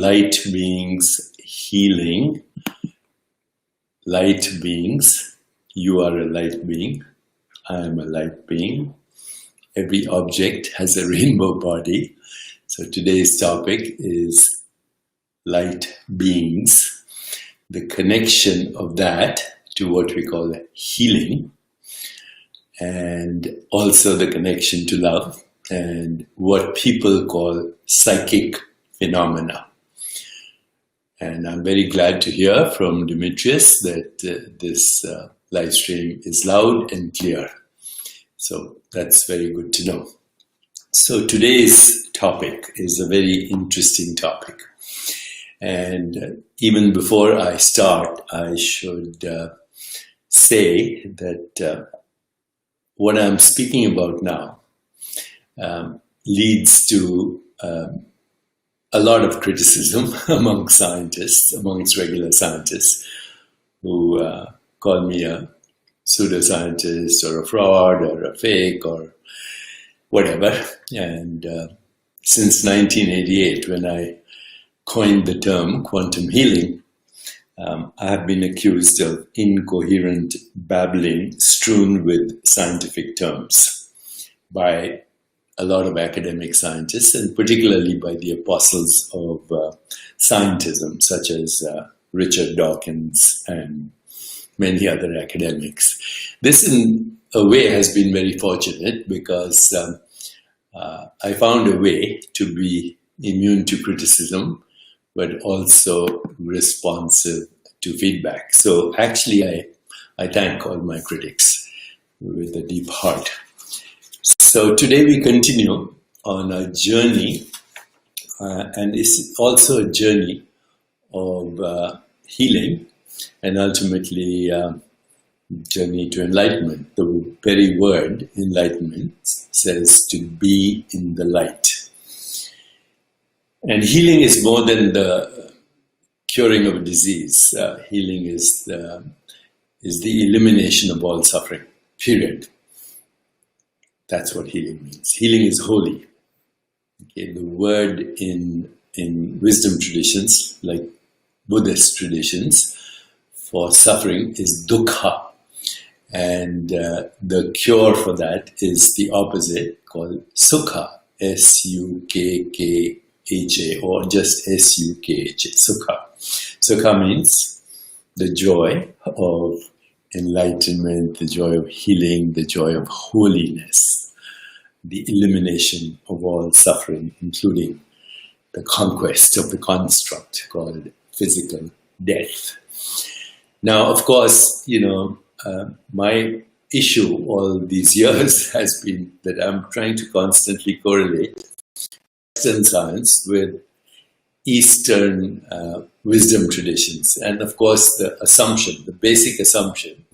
light beings healing, light beings. You are a light being, I am a light being. Every object has a rainbow body. So today's topic is light beings, the connection of that to what we call healing, and also the connection to love and what people call psychic phenomena. And I'm very glad to hear from Demetrius that this live stream is loud and clear. So that's very good to know. So today's topic is a very interesting topic. And even before I start, I should say that what I'm speaking about now leads to a lot of criticism among scientists, amongst regular scientists, who call me a pseudoscientist or a fraud or a fake or whatever. And since 1988, when I coined the term quantum healing, I have been accused of incoherent babbling strewn with scientific terms by a lot of academic scientists, and particularly by the apostles of scientism, such as Richard Dawkins and many other academics. This, in a way, has been very fortunate because I found a way to be immune to criticism, but also responsive to feedback. So actually, I thank all my critics with a deep heart. So today we continue on a journey, and it's also a journey of healing and ultimately journey to enlightenment. The very word enlightenment says to be in the light. And healing is more than the curing of a disease. Healing is the elimination of all suffering, period. That's what healing means. Healing is holy. Okay, the word in wisdom traditions, like Buddhist traditions, for suffering is dukkha. And the cure for that is the opposite, called sukha, S-U-K-K-H-A, or just S-U-K-H-A, sukha. Sukha means the joy of enlightenment, the joy of healing, the joy of holiness, the elimination of all suffering, including the conquest of the construct called physical death. Now, of course, my issue all these years has been that I'm trying to constantly correlate Western science with Eastern wisdom traditions. And of course, the assumption, the basic assumption,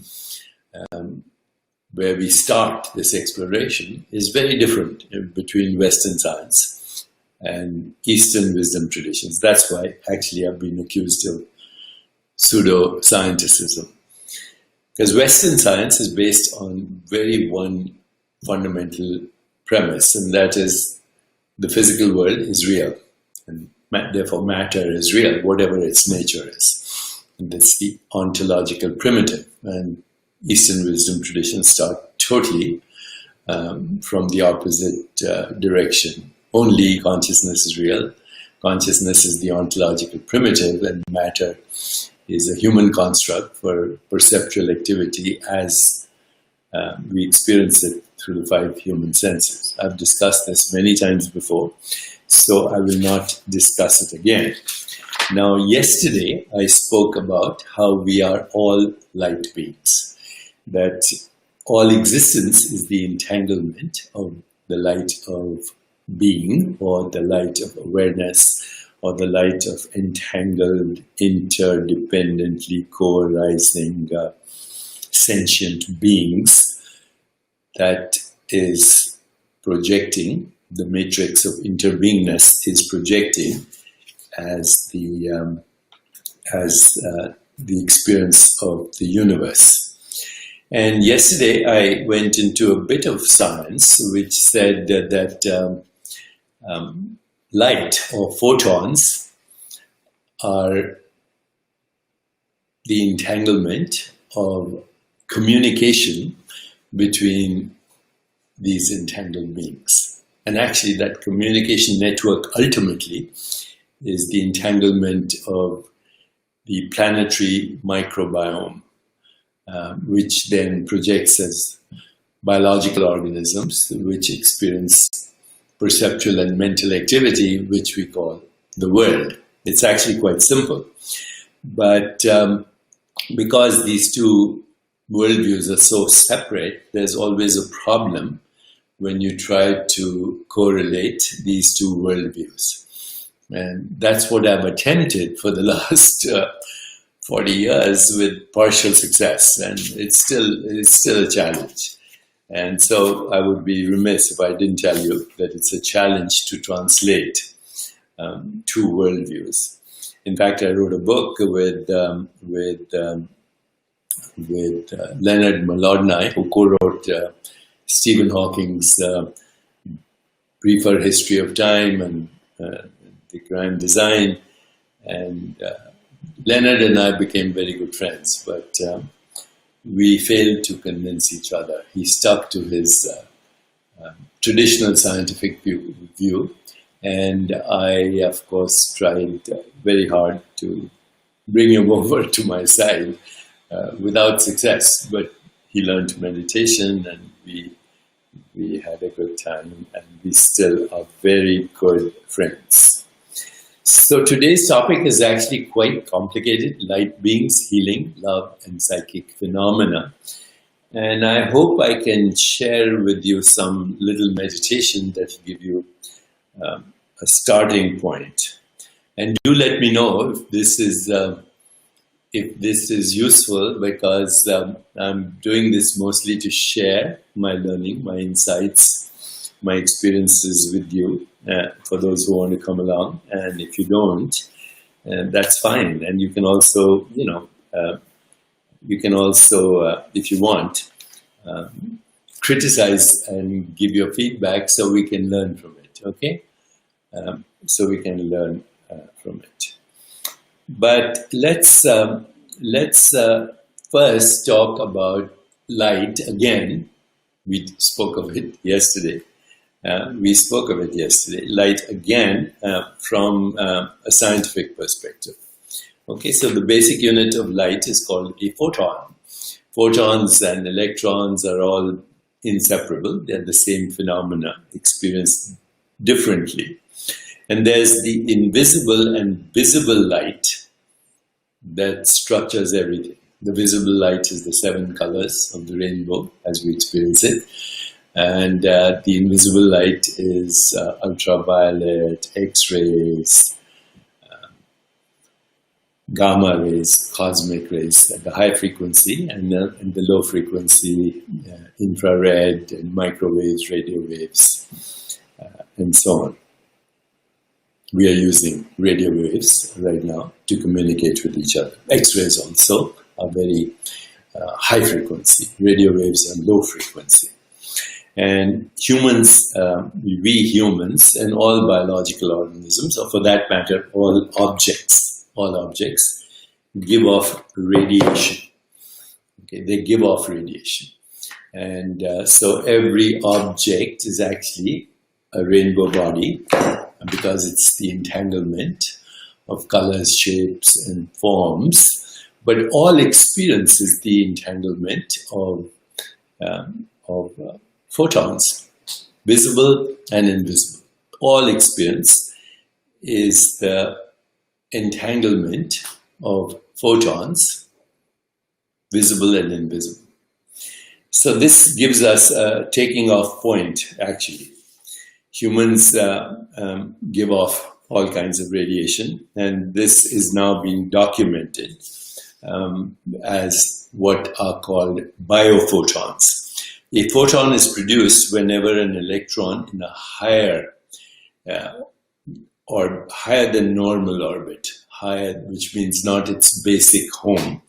where we start this exploration is very different between Western science and Eastern wisdom traditions. That's why actually I've been accused of pseudo-scienticism. Because Western science is based on one fundamental premise, and that is the physical world is real. And therefore, matter is real, whatever its nature is. And that's the ontological primitive. And Eastern wisdom traditions start totally from the opposite direction. Only consciousness is real. Consciousness is the ontological primitive, and matter is a human construct for perceptual activity as we experience it through the 5 human senses. I've discussed this many times before, so I will not discuss it again. Now, yesterday I spoke about how we are all light beings, that all existence is the entanglement of the light of being, or the light of awareness, or the light of entangled, interdependently co-arising sentient beings that is projecting, the matrix of interbeingness is projecting as the experience of the universe. And yesterday I went into a bit of science which said that light or photons are the entanglement of communication between these entangled beings. And actually that communication network ultimately is the entanglement of the planetary microbiome, which then projects as biological organisms which experience perceptual and mental activity, which we call the world. It's actually quite simple. But because these two worldviews are so separate, there's always a problem when you try to correlate these two worldviews. And that's what I've attempted for the last 40 years with partial success, and it's still a challenge. And so I would be remiss if I didn't tell you that it's a challenge to translate two worldviews. In fact, I wrote a book with Leonard Malodny, who co-wrote Stephen Hawking's Briefer History of Time and The Grand Design. And Leonard and I became very good friends, but we failed to convince each other. He stuck to his traditional scientific view, and I, of course, tried very hard to bring him over to my side without success. But he learned meditation, and we had a good time, and we still are very good friends. So today's topic is actually quite complicated: light beings, healing, love, and psychic phenomena. And I hope I can share with you some little meditation that will give you a starting point. And do let me know if this is useful, because I'm doing this mostly to share my learning, my insights, my experiences with you, for those who want to come along. And if you don't, that's fine. And you can also, if you want, criticize and give your feedback so we can learn from it, okay? So we can learn from it. But let's first talk about light again. We spoke of it yesterday. Light again from a scientific perspective. Okay, so the basic unit of light is called a photon. Photons and electrons are all inseparable. They're the same phenomena, experienced differently. And there's the invisible and visible light that structures everything. The visible light is the 7 colors of the rainbow as we experience it. And the invisible light is ultraviolet, X-rays, gamma rays, cosmic rays at the high frequency, and the low frequency, infrared and microwaves, radio waves, and so on. We are using radio waves right now to communicate with each other. X-rays also are very high frequency. Radio waves are low frequency. And humans, we humans, and all biological organisms, or for that matter, all objects, give off radiation. Okay, they give off radiation. And so every object is actually a rainbow body, because it's the entanglement of colors, shapes, and forms. But all experience is the entanglement of photons, visible and invisible. All experience is the entanglement of photons, visible and invisible. So this gives us a taking off point, actually. Humans give off all kinds of radiation, and this is now being documented as what are called biophotons. A photon is produced whenever an electron in a higher or higher than normal orbit, which means not its basic home.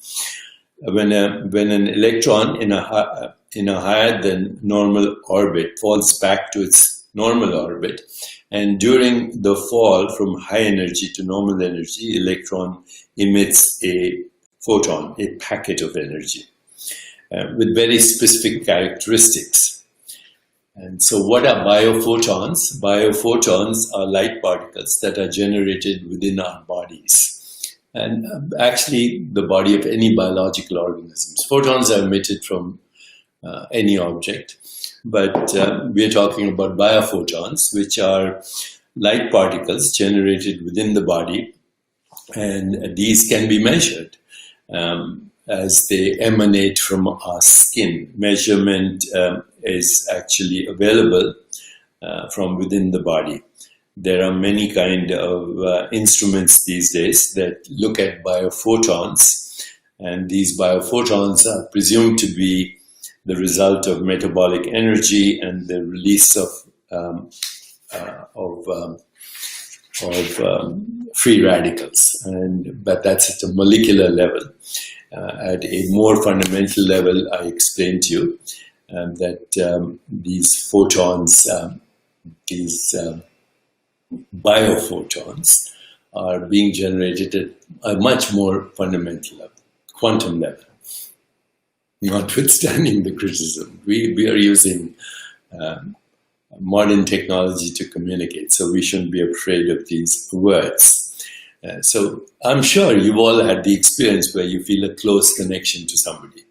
When an electron in a higher than normal orbit falls back to its normal orbit. And during the fall from high energy to normal energy, electron emits a photon, a packet of energy, with very specific characteristics. And so what are biophotons? Biophotons are light particles that are generated within our bodies. And actually, the body of any biological organisms. Photons are emitted from any object. But we're talking about biophotons, which are light particles generated within the body. And these can be measured as they emanate from our skin. Measurement is actually available from within the body. There are many kind of instruments these days that look at biophotons, and these biophotons are presumed to be the result of metabolic energy and the release of free radicals. But that's at a molecular level. At a more fundamental level, I explained to you that these photons, these biophotons, are being generated at a much more fundamental level, quantum level. Notwithstanding the criticism, we are using modern technology to communicate, so we shouldn't be afraid of these words. So I'm sure you've all had the experience where you feel a close connection to somebody,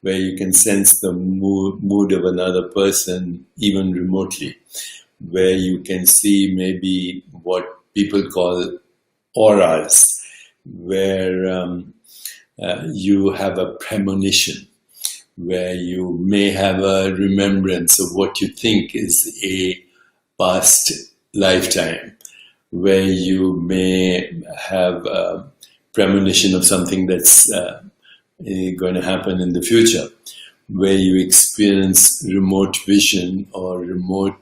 where you can sense the mood of another person even remotely, where you can see maybe what people call auras, where you have a premonition, where you may have a remembrance of what you think is a past lifetime, where you may have a premonition of something that's going to happen in the future, where you experience remote vision or remote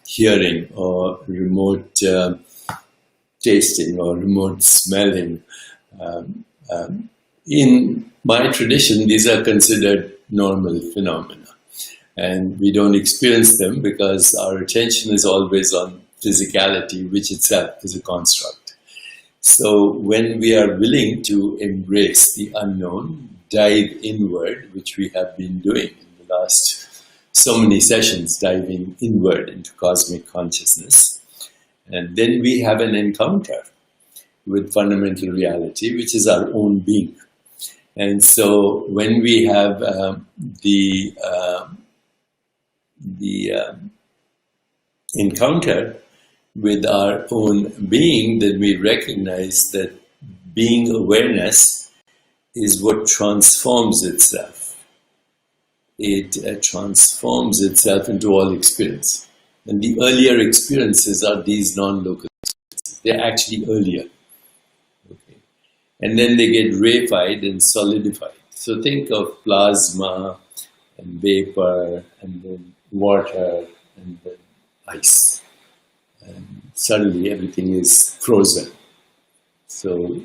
hearing or remote tasting or remote smelling. In my tradition, these are considered normal phenomena, and we don't experience them because our attention is always on physicality, which itself is a construct. So when we are willing to embrace the unknown, dive inward, which we have been doing in the last so many sessions, diving inward into cosmic consciousness, and then we have an encounter with fundamental reality, which is our own being. And so when we have the encounter with our own being, then we recognize that being awareness is what transforms itself. It transforms itself into all experience. And the earlier experiences are these non-local experiences. They're actually earlier. Okay. And then they get reified and solidified. So think of plasma and vapor and then water and then ice. And suddenly everything is frozen. So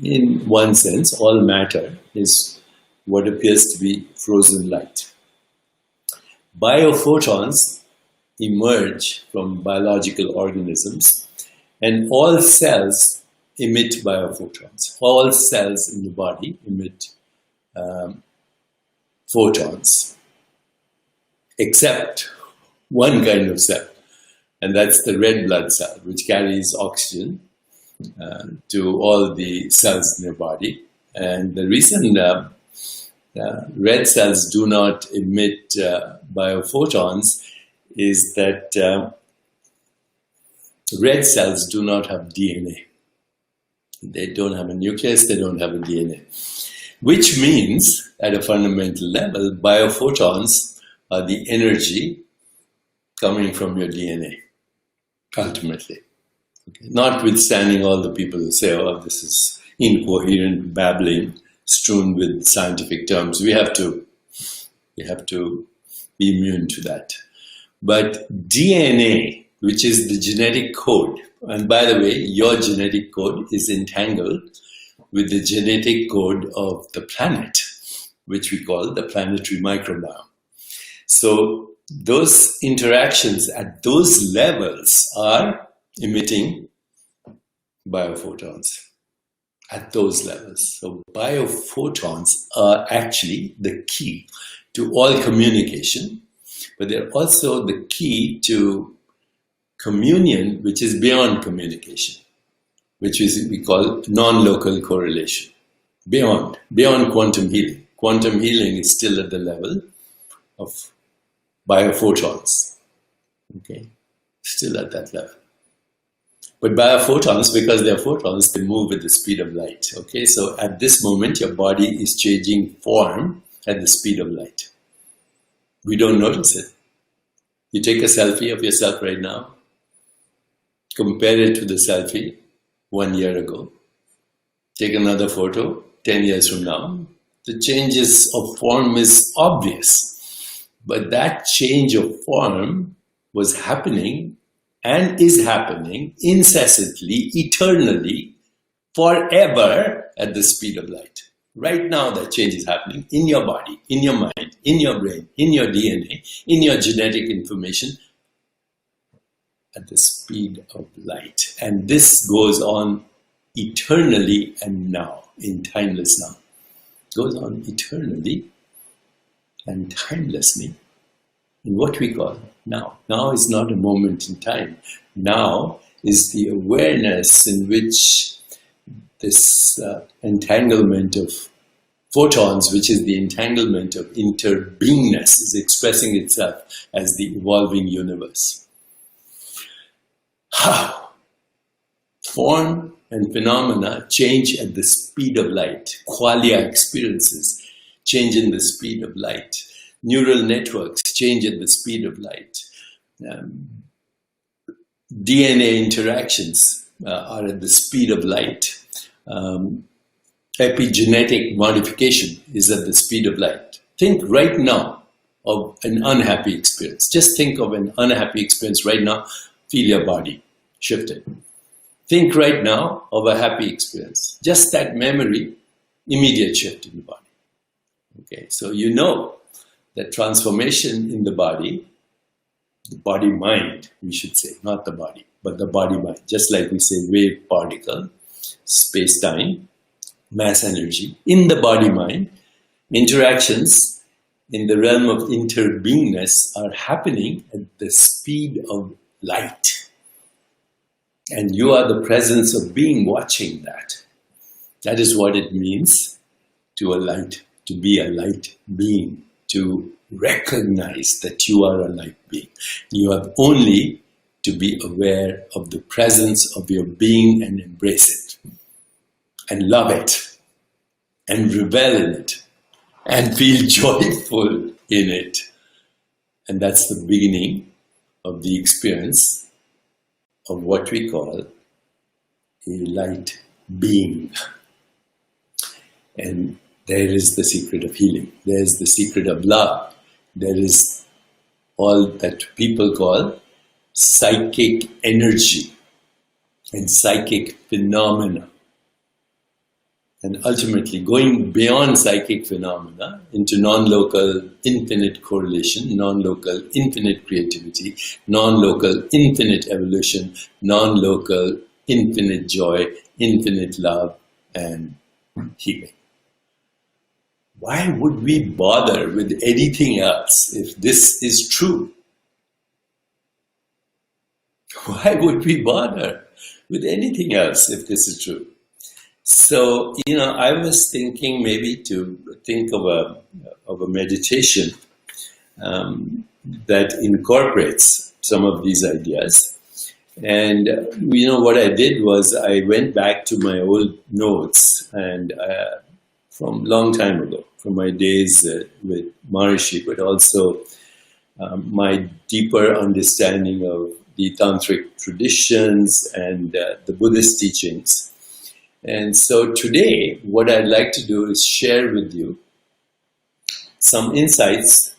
in one sense, all matter is what appears to be frozen light. Biophotons emerge from biological organisms, and all cells emit biophotons. All cells in the body emit photons, except one kind of cell, and that's the red blood cell, which carries oxygen to all the cells in your body. And the reason red cells do not emit biophotons is that red cells do not have DNA. They don't have a nucleus, they don't have a DNA. Which means, at a fundamental level, biophotons are the energy coming from your DNA, ultimately. Okay. Notwithstanding all the people who say, oh, this is incoherent babbling strewn with scientific terms. We have to be immune to that. But DNA, which is the genetic code, and by the way, your genetic code is entangled with the genetic code of the planet, which we call the planetary microbiome. So those interactions at those levels are emitting biophotons at those levels. So biophotons are actually the key to all communication, but they're also the key to communion, which is beyond communication, which is we call non-local correlation. Beyond quantum healing. Quantum healing is still at the level of biophotons. Okay, still at that level. But biophotons, because they're photons, they move with the speed of light. Okay, so at this moment, your body is changing form at the speed of light. We don't notice it. You take a selfie of yourself right now, compare it to the selfie 1 year ago. Take another photo 10 years from now. The changes of form is obvious. But that change of form was happening and is happening incessantly, eternally, forever at the speed of light. Right now that change is happening in your body, in your mind, in your brain, in your DNA, in your genetic information at the speed of light. And this goes on eternally and now, in timeless now. It goes on eternally and timelessly in what we call now. Now is not a moment in time. Now is the awareness in which this entanglement of photons, which is the entanglement of interbeingness, is expressing itself as the evolving universe. How? Form and phenomena change at the speed of light. Qualia experiences change in the speed of light. Neural networks change at the speed of light. DNA interactions are at the speed of light. Epigenetic modification is at the speed of light. Think right now of an unhappy experience. Just think of an unhappy experience right now. Feel your body shifted. Think right now of a happy experience. Just that memory, immediate shift in the body. Okay, so you know that transformation in the body-mind, we should say, not the body, but the body-mind. Just like we say wave particle, space-time, mass energy. In the body-mind, interactions in the realm of interbeingness are happening at the speed of light. And you are the presence of being watching that. That is what it means to be a light being, to recognize that you are a light being. You have only to be aware of the presence of your being and embrace it, and love it, and revel in it, and feel joyful in it. And that's the beginning of the experience of what we call a light being. And there is the secret of healing. There is the secret of love. There is all that people call psychic energy and psychic phenomena. And ultimately going beyond psychic phenomena into non-local infinite correlation, non-local infinite creativity, non-local infinite evolution, non-local infinite joy, infinite love and healing. Why would we bother with anything else if this is true? Why would we bother with anything else if this is true? So, I was thinking maybe to think of a meditation that incorporates some of these ideas. And, what I did was I went back to my old notes and from long time ago, from my days with Maharishi, but also my deeper understanding of the Tantric traditions and the Buddhist teachings. And so today, what I'd like to do is share with you some insights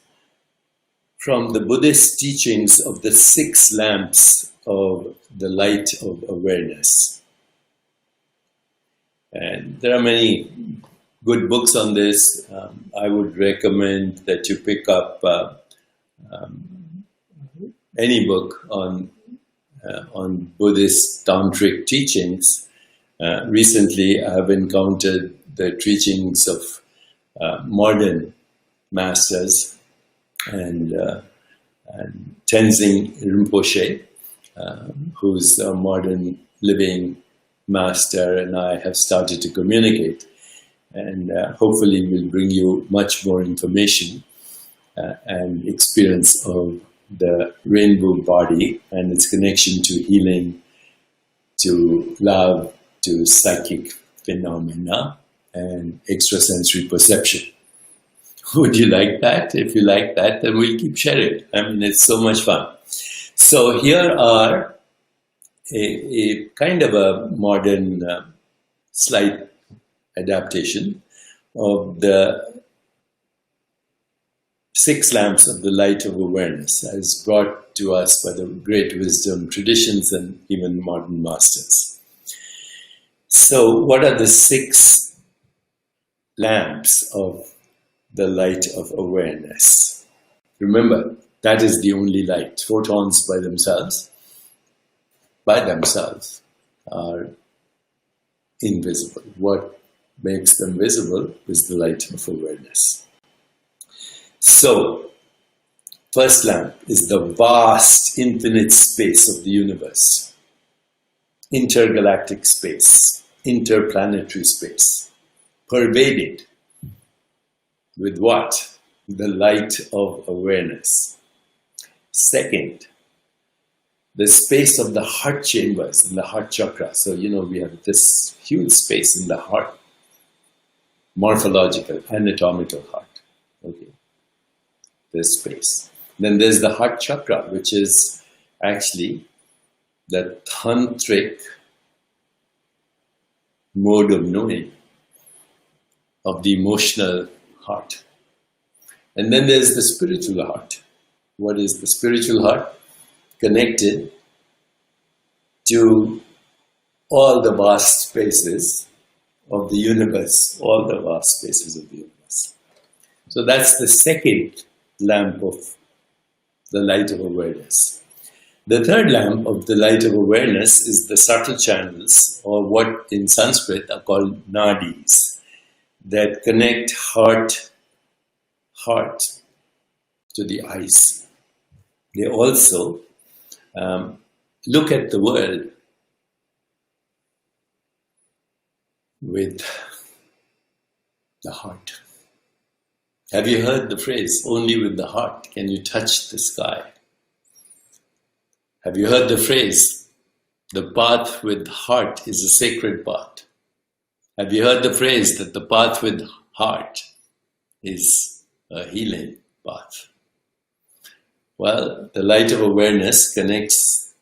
from the Buddhist teachings of the 6 lamps of the light of awareness. And there are many good books on this. I would recommend that you pick up any book on Buddhist tantric teachings, recently I have encountered the teachings of modern masters and Tenzin Rinpoche, who's a modern living master, and I have started to communicate, and hopefully will bring you much more information and experience of the rainbow body and its connection to healing, to love, to psychic phenomena and extrasensory perception. Would you like that? If you like that, then we'll keep sharing. I mean, it's so much fun. So here are a kind of a modern slight adaptation of the 6 lamps of the light of awareness as brought to us by the great wisdom traditions and even modern masters. So what are the 6 lamps of the light of awareness? Remember, that is the only light. Photons by themselves are invisible. What makes them visible is the light of awareness. So, first lamp is the vast, infinite space of the universe. Intergalactic space, interplanetary space, pervaded with what? The light of awareness. Second, the space of the heart chambers in the heart chakra. So, we have this huge space in the heart, morphological, anatomical heart. Okay. This space. Then there's the heart chakra, which is actually the tantric mode of knowing of the emotional heart. And then there's the spiritual heart. What is the spiritual heart? Connected to all the vast spaces of the universe, all the vast spaces of the universe. So that's the second lamp of the light of awareness. The third lamp of the light of awareness is the subtle channels, or what in Sanskrit are called nadis, that connect heart to the eyes. They also look at the world with the heart. Have you heard the phrase, only with the heart can you touch the sky? Have you heard the phrase, the path with heart is a sacred path? Have you heard the phrase that the path with heart is a healing path? Well, the light of awareness connects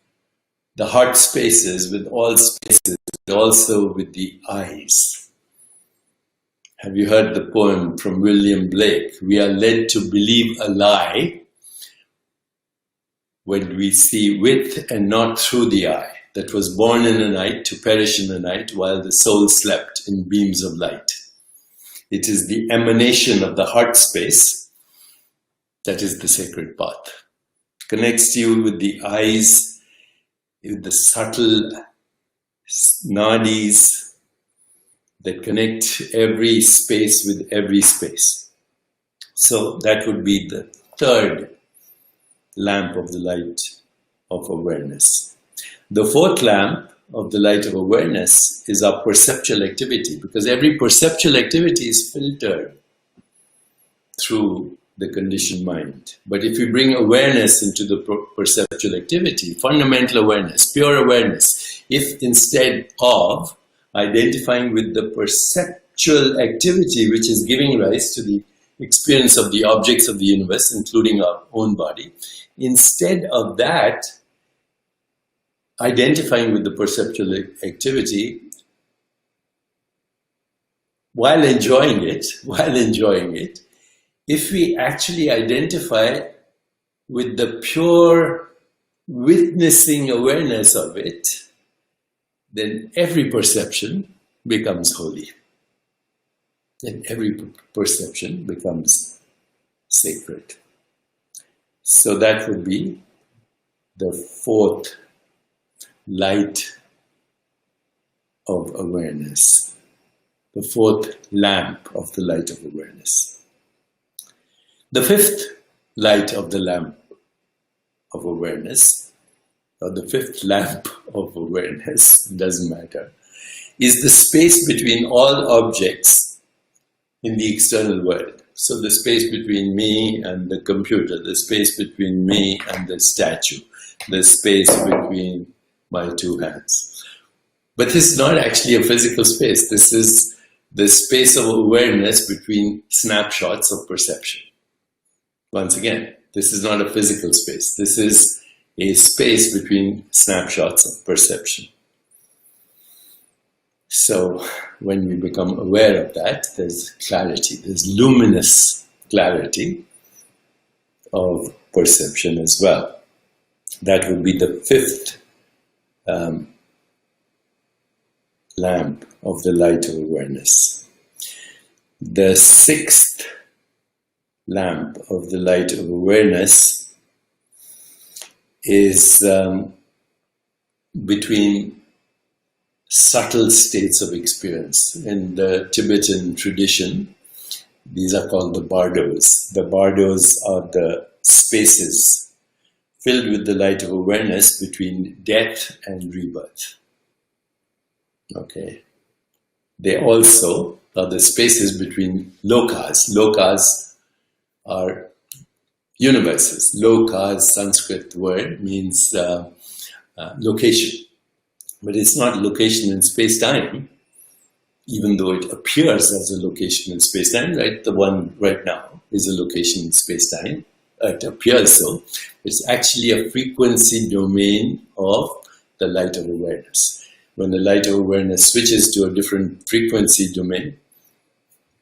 the heart spaces with all spaces, but also with the eyes. Have you heard the poem from William Blake? We are led to believe a lie when we see with and not through the eye, that was born in the night to perish in the night while the soul slept in beams of light. It is the emanation of the heart space that is the sacred path. It connects you with the eyes, with the subtle nadis that connect every space with every space. So that would be the third lamp of the light of awareness. The fourth lamp of the light of awareness is our perceptual activity, because every perceptual activity is filtered through the conditioned mind. But if we bring awareness into the perceptual activity, fundamental awareness, pure awareness, if instead of identifying with the perceptual activity which is giving rise to the experience of the objects of the universe, including our own body, instead of that, identifying with the perceptual activity, while enjoying it, if we actually identify with the pure witnessing awareness of it, then every perception becomes holy. Then every perception becomes sacred. So that would be the fourth light of awareness, the fourth lamp of the light of awareness. The fifth light of the lamp of awareness, or the fifth lamp of awareness, doesn't matter, is the space between all objects in the external world. So the space between me and the computer, the space between me and the statue, the space between my two hands. But this is not actually a physical space. This is the space of awareness between snapshots of perception. Once again, this is not a physical space. This is a space between snapshots of perception. So when we become aware of that, there's clarity, there's luminous clarity of perception as well. That would be the fifth lamp of the light of awareness. The sixth lamp of the light of awareness is between subtle states of experience. In the Tibetan tradition, these are called the bardos. The bardos are the spaces filled with the light of awareness between death and rebirth. Okay. They also are the spaces between lokas. Lokas are universes. Lokas, Sanskrit word, means location. But it's not location in space-time, even though it appears as a location in space-time, right? The one right now is a location in space-time. It appears so. It's actually a frequency domain of the light of awareness. When the light of awareness switches to a different frequency domain,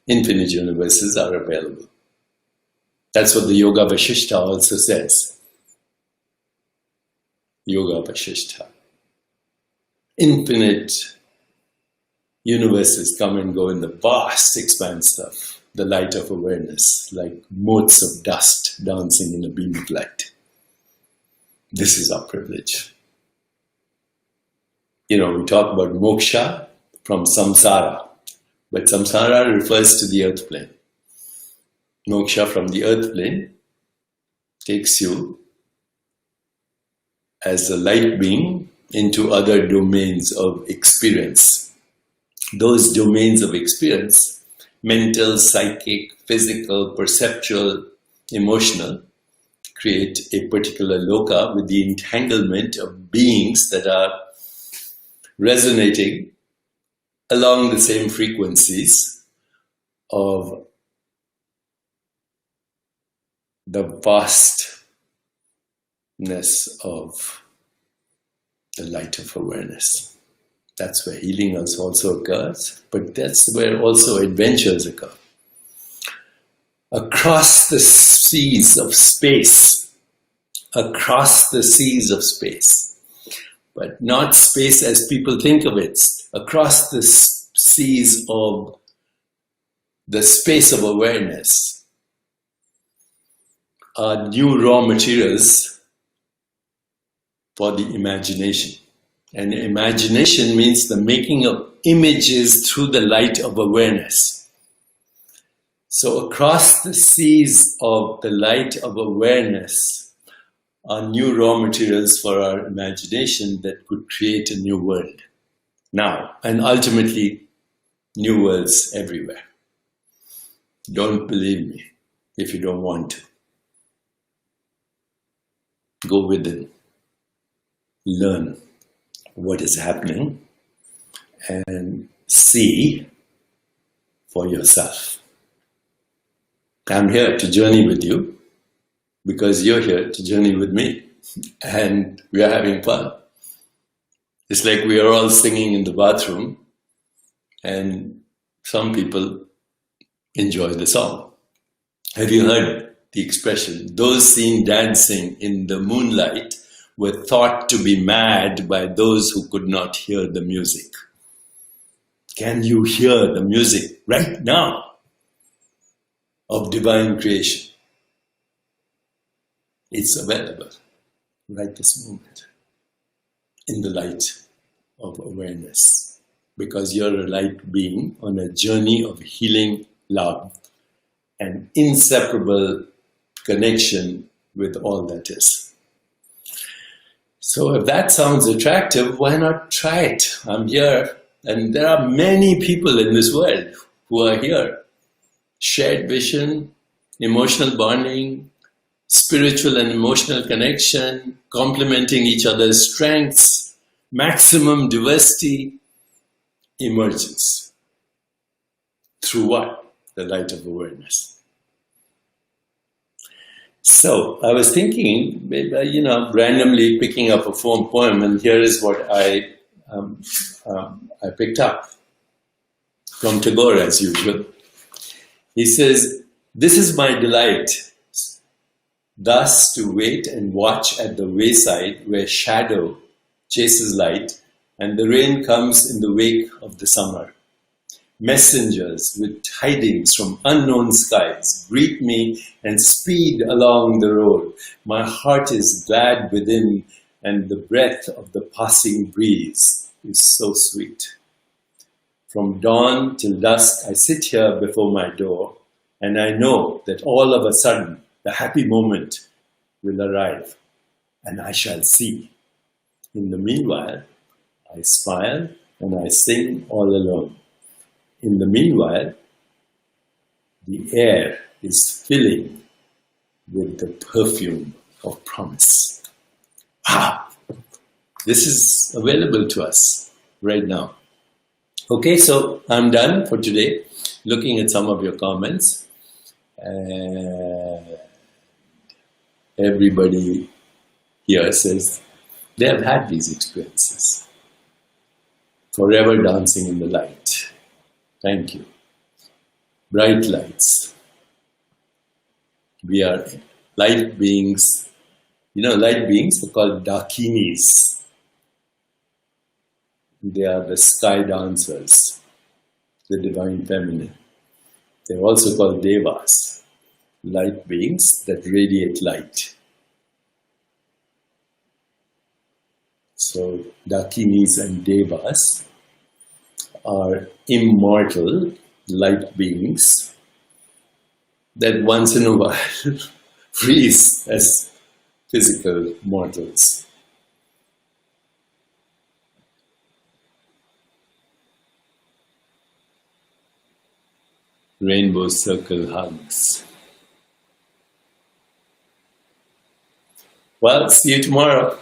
infinite universes are available. That's what the Yoga Vasishtha also says. Yoga Vasishtha. Infinite universes come and go in the vast expanse of the light of awareness, like motes of dust dancing in a beam of light. This is our privilege. You know, we talk about moksha from samsara, but samsara refers to the earth plane. Moksha from the earth plane takes you as a light being into other domains of experience. Those domains of experience, mental, psychic, physical, perceptual, emotional, create a particular loka with the entanglement of beings that are resonating along the same frequencies of the vastness of the light of awareness. That's where healing also occurs, but that's where also adventures occur. Across the seas of space, across the seas of space, but not space as people think of it, across the seas of the space of awareness are new raw materials for the imagination. And imagination means the making of images through the light of awareness. So across the seas of the light of awareness are new raw materials for our imagination that could create a new world. Now, and ultimately, new worlds everywhere. Don't believe me if you don't want to. Go within. Learn what is happening and see for yourself. I'm here to journey with you because you're here to journey with me, and we are having fun. It's like we are all singing in the bathroom, and some people enjoy the song. Have you heard the expression, those seen dancing in the moonlight were thought to be mad by those who could not hear the music? Can you hear the music right now of divine creation? It's available. right this moment, in the light of awareness, because you're a light being on a journey of healing, love, and inseparable connection with all that is. So if that sounds attractive, why not try it? I'm here, and there are many people in this world who are here. Shared vision, emotional bonding, spiritual and emotional connection, complementing each other's strengths, maximum diversity emerges. Through what? The light of awareness. So I was thinking, randomly picking up a poem, and here is what I picked up from Tagore, as usual. He says, "This is my delight, thus to wait and watch at the wayside where shadow chases light and the rain comes in the wake of the summer. Messengers with tidings from unknown skies greet me and speed along the road. My heart is glad within, and the breath of the passing breeze is so sweet. From dawn till dusk I sit here before my door, and I know that all of a sudden the happy moment will arrive, and I shall see. In the meanwhile, I smile and I sing all alone. In the meanwhile, the air is filling with the perfume of promise." Wow! This is available to us right now. Okay, so I'm done for today, looking at some of your comments. Everybody here says they have had these experiences. Forever dancing in the light. Thank you. Bright lights. We are light beings. Light beings are called dakinis. They are the sky dancers, the divine feminine. They're also called devas, light beings that radiate light. So dakinis and devas are immortal light beings that once in a while freeze as physical mortals. Rainbow circle hugs. Well, see you tomorrow.